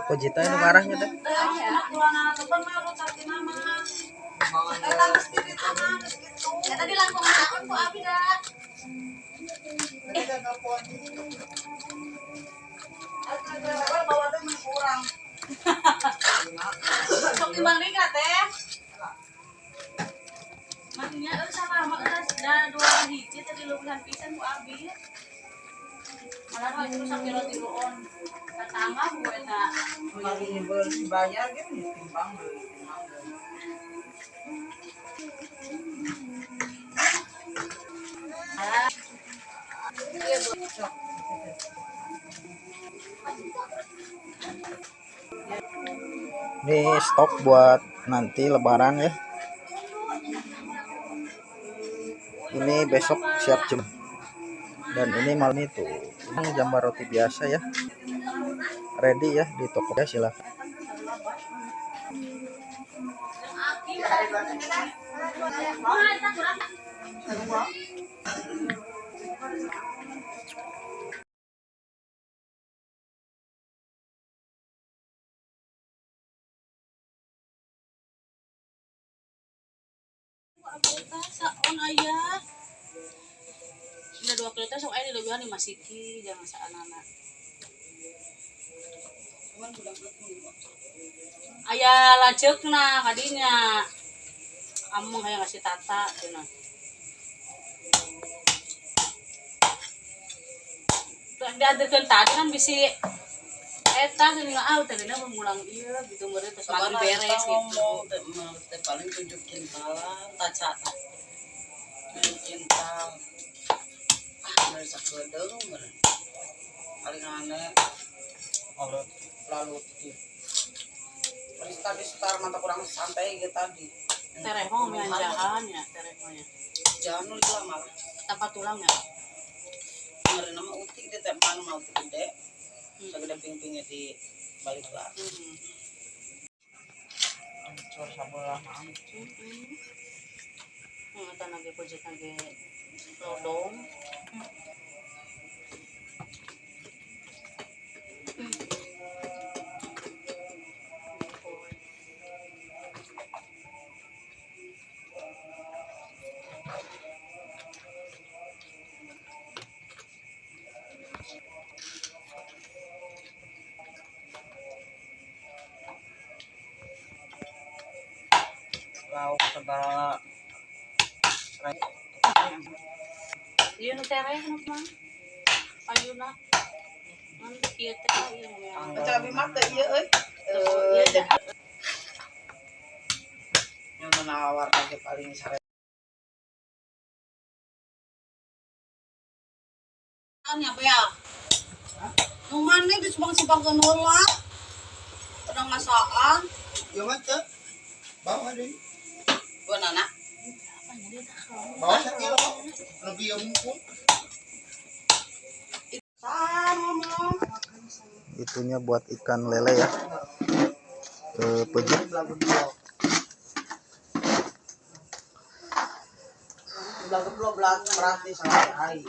Kojita itu marahnya teh. Tadi langsung naon ku abi dah. Bawa teh kurang. Sok timbang ringan teh. Maknya sama da 2 hiji tadi lupisan pisan ku abi. Malah itu sakira tiluon. Tatangah ku eta. Mari bayar gitu timbang deui. Ini stok buat nanti lebaran ya. Ini besok siap jam. Dan ini malam itu jambar roti biasa ya. Ready ya di toko ya, silahkan. Saon ayah. Udah 2 kilo sok aya di lebihan di masiki jangan saanana. Ayah laceukna kadinya. Among hayang ngasih tata cenah. Diadeurkeun tadi kan bisi eta geuning tadi na mengulang ieu gitu meureun terus magi beres gitu. Teh paling 7 kintalan taca. 7 kintal. Dari sakedeung meureun. Paling aneh olot lalu tadi setar mata kurang santai gitu tadi. Tereh mah mianjahan ya, tereh mah ya. Jangan lah malah. Tanpa tulang ya. Meureun mah utik di teman mau gede. Sagede ping-pingnya di balik lah. Ancur sabelah ancur. Eta nage project nage lodong. Lauk segala Ieu nu tereh nu mah. Ayeuna. Mun kieu teh ieu nu. cabai mah teh ieu euy. Yang menawar lagi paling sare. Anya ya. Nu maneh geus simpangkeun heula. Pedang masaan. Yo teh. Bawa deui. Buat anak. Bawa sakilo. Lebih mumpung. Itunya buat ikan lele ya. Pejit. Belah berarti sampai hari.